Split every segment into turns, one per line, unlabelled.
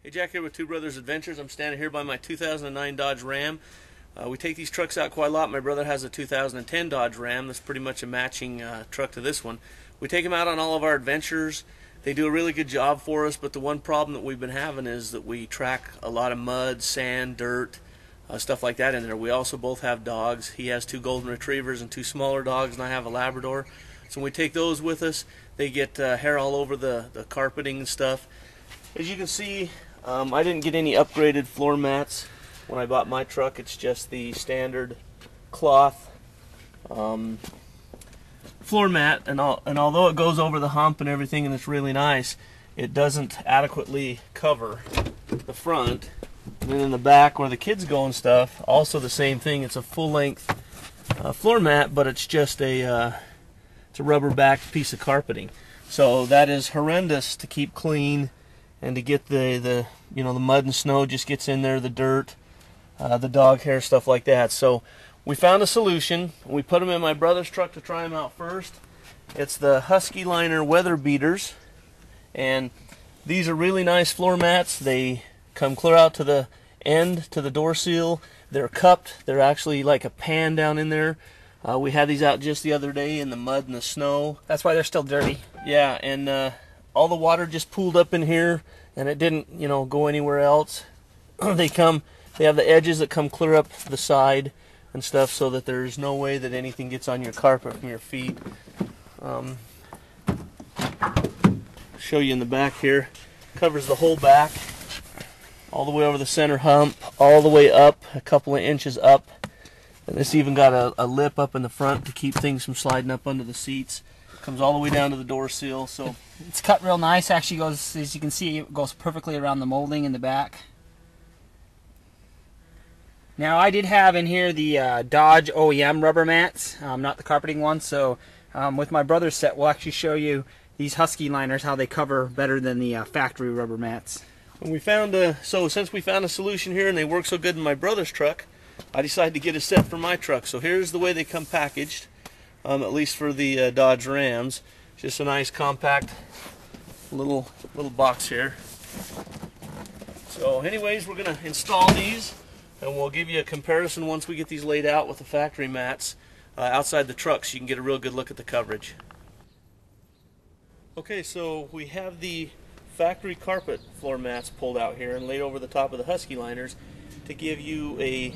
Hey, Jack here with Two Brothers Adventures. I'm standing here by my 2009 Dodge Ram. We take these trucks out quite a lot. My brother has a 2010 Dodge Ram that's pretty much a matching truck to this one. We take them out on all of our adventures. They do a really good job for us, but the one problem that we've been having is that we track a lot of mud, sand, dirt, stuff like that in there. We also both have dogs. He has 2 golden retrievers and 2 smaller dogs, and I have a Labrador. So when we take those with us, they get hair all over the carpeting and stuff. As you can see, I didn't get any upgraded floor mats when I bought my truck. It's just the standard cloth floor mat, and although it goes over the hump and everything and it's really nice, it doesn't adequately cover the front. And then in the back where the kids go and stuff, also the same thing. It's a full-length floor mat, but it's just it's a rubber-backed piece of carpeting. So that is horrendous to keep clean, and to get the mud and snow just gets in there, the dirt, the dog hair, stuff like that. So we found a solution. We put them in my brother's truck to try them out first. It's the Husky Liner Weather Beaters, and these are really nice floor mats. They come clear out to the end, to the door seal. They're cupped. They're actually like a pan down in there. We had these out just the other day in the mud and the snow.
That's why they're still dirty.
Yeah, and all the water just pooled up in here, and it didn't, go anywhere else. They have the edges that come clear up the side and stuff, so that there's no way that anything gets on your carpet from your feet. Show you in the back here. Covers the whole back, all the way over the center hump, all the way up, a couple of inches up. And this even got a lip up in the front to keep things from sliding up under the seats. Comes all the way down to the door seal. So
it's cut real nice. Actually goes, as you can see, it goes perfectly around the molding in the back. Now I did have in here the Dodge OEM rubber mats, not the carpeting ones. So with my brother's set, we'll actually show you these Husky liners, how they cover better than the factory rubber mats.
And we found since we found a solution here and they work so good in my brother's truck, I decided to get a set for my truck. So here's the way they come packaged, at least for the Dodge Rams. Just a nice compact little box here. So anyways, we're going to install these, and we'll give you a comparison once we get these laid out with the factory mats outside the truck, so you can get a real good look at the coverage. Okay, so we have the factory carpet floor mats pulled out here and laid over the top of the Husky Liners to give you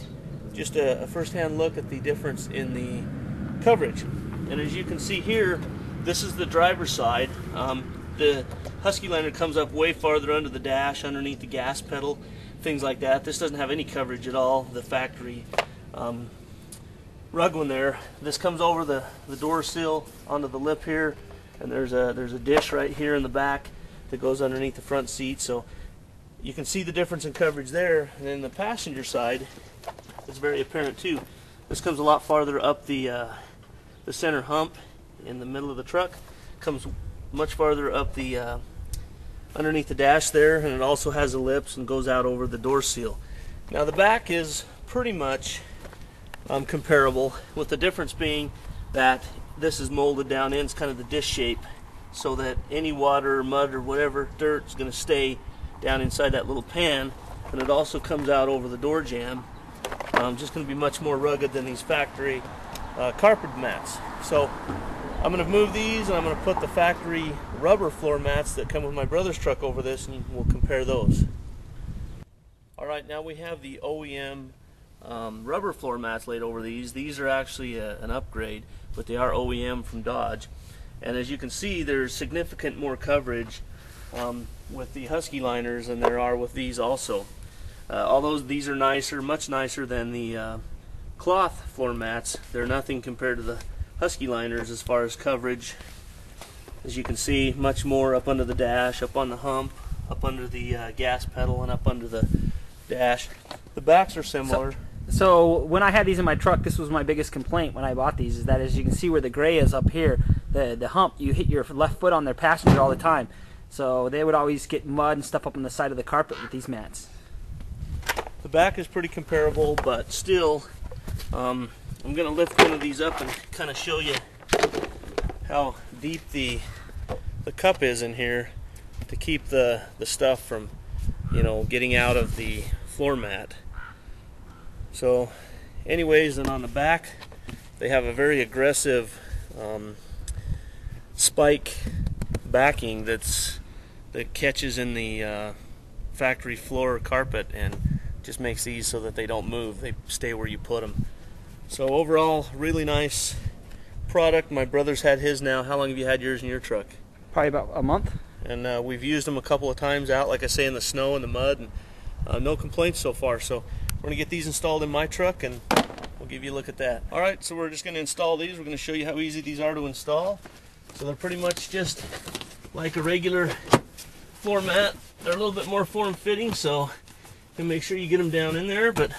just a first-hand look at the difference in the coverage. And as you can see here, this is the driver's side. The Husky Liner comes up way farther under the dash, underneath the gas pedal, things like that. This doesn't have any coverage at all. The factory rug one there. This comes over the door sill onto the lip here, and there's a dish right here in the back that goes underneath the front seat. So you can see the difference in coverage there. And then the passenger side, it's very apparent too. This comes a lot farther up the center hump in the middle of the truck. Comes much farther up the underneath the dash there, and it also has ellipse and goes out over the door seal. Now the back is pretty much comparable, with the difference being that this is molded down in. It's kind of the dish shape, so that any water or mud or whatever dirt is going to stay down inside that little pan, and it also comes out over the door jamb. Just going to be much more rugged than these factory carpet mats. So I'm going to move these, and I'm going to put the factory rubber floor mats that come with my brother's truck over this, and we'll compare those. Alright, now we have the OEM rubber floor mats laid over these. These are actually an upgrade, but they are OEM from Dodge. And as you can see, there's significant more coverage with the Husky Liners than there are with these also. Although these are nicer, much nicer than the cloth floor mats, they're nothing compared to the Husky Liners as far as coverage. As you can see, much more up under the dash, up on the hump, up under the gas pedal, and up under the dash. The backs are similar.
So when I had these in my truck, this was my biggest complaint when I bought these, is that as you can see where the gray is up here, the hump, you hit your left foot on their passenger all the time. So they would always get mud and stuff up on the side of the carpet with these mats.
The back is pretty comparable, but still, I'm going to lift one of these up and kind of show you how deep the cup is in here to keep the stuff from you know, getting out of the floor mat. So anyways, then on the back they have a very aggressive spike backing that catches in the factory floor carpet and just makes these so that they don't move. They stay where you put them. So overall, really nice product. My brother's had his now. How long have you had yours in your truck?
Probably about a month.
And we've used them a couple of times out, like I say, in the snow and the mud, and no complaints so far. So we're going to get these installed in my truck, and we'll give you a look at that. Alright, so we're just going to install these. We're going to show you how easy these are to install. So they're pretty much just like a regular floor mat. They're a little bit more form-fitting, so you can make sure you get them down in there, but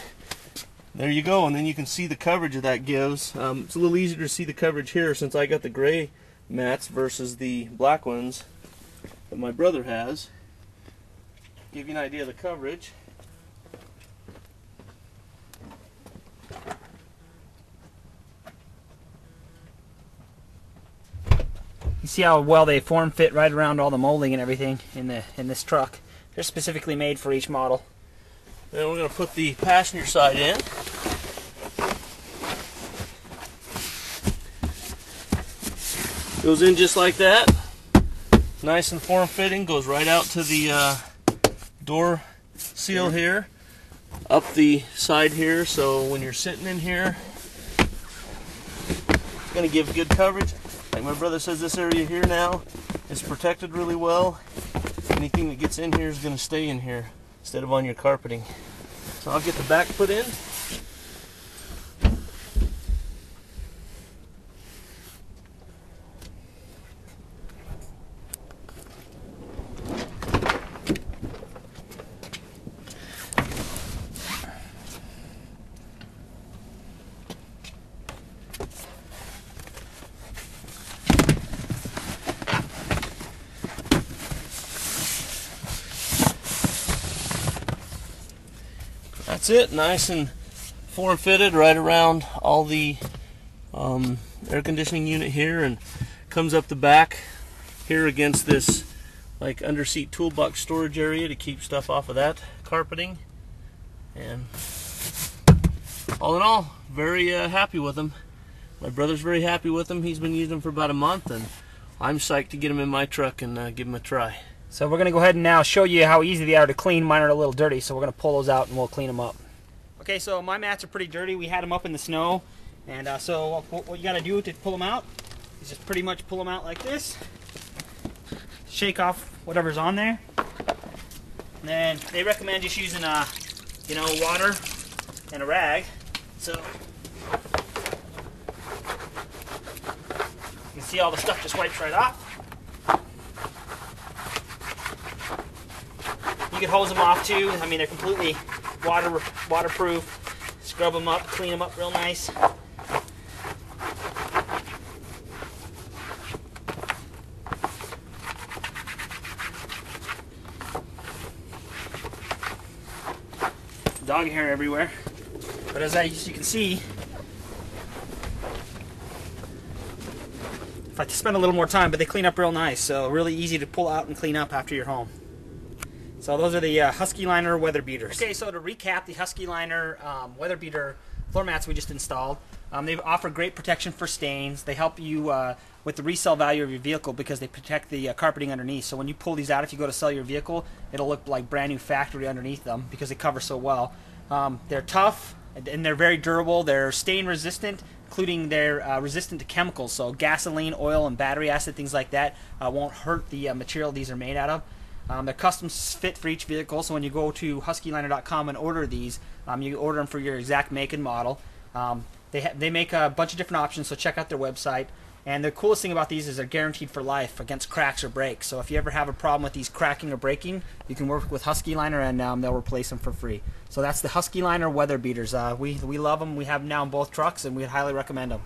there you go. And then you can see the coverage that gives. It's a little easier to see the coverage here since I got the gray mats versus the black ones that my brother has. Give you an idea of the coverage.
You see how well they form fit right around all the molding and everything in this truck. They're specifically made for each model.
Then we're going to put the passenger side in. Goes in just like that. Nice and form-fitting. Goes right out to the door seal here. Up the side here, so when you're sitting in here, it's going to give good coverage. Like my brother says, this area here now is protected really well. Anything that gets in here is going to stay in here instead of on your carpeting. So I'll get the back put in. That's it, nice and form-fitted right around all the air conditioning unit here, and comes up the back here against this like under-seat toolbox storage area to keep stuff off of that carpeting. And all in all, very happy with them. My brother's very happy with them. He's been using them for about a month, and I'm psyched to get them in my truck and give them a try.
So we're going to go ahead and now show you how easy they are to clean. Mine are a little dirty, so we're going to pull those out and we'll clean them up. Okay, so my mats are pretty dirty. We had them up in the snow, and so what you got to do to pull them out is just pretty much pull them out like this. Shake off whatever's on there. And then they recommend just using water and a rag. So you can see all the stuff just wipes right off. You can hose them off too. I mean, they're completely waterproof. Scrub them up, clean them up real nice. Dog hair everywhere. But as you can see, if I spend a little more time, but they clean up real nice. So really easy to pull out and clean up after you're home. So those are the Husky Liner Weather Beaters. Okay, so to recap, the Husky Liner Weather Beater floor mats we just installed, they offer great protection for stains. They help you with the resale value of your vehicle because they protect the carpeting underneath. So when you pull these out, if you go to sell your vehicle, it'll look like brand new factory underneath them because they cover so well. They're tough and they're very durable. They're stain resistant, including they're resistant to chemicals. So gasoline, oil, and battery acid, things like that, won't hurt the material these are made out of. They're custom fit for each vehicle, so when you go to huskyliner.com and order these, you order them for your exact make and model. They make a bunch of different options, so check out their website. And the coolest thing about these is they're guaranteed for life against cracks or breaks. So if you ever have a problem with these cracking or breaking, you can work with Husky Liner and they'll replace them for free. So that's the Husky Liner Weather Beaters. We love them. We have them now in both trucks, and we highly recommend them.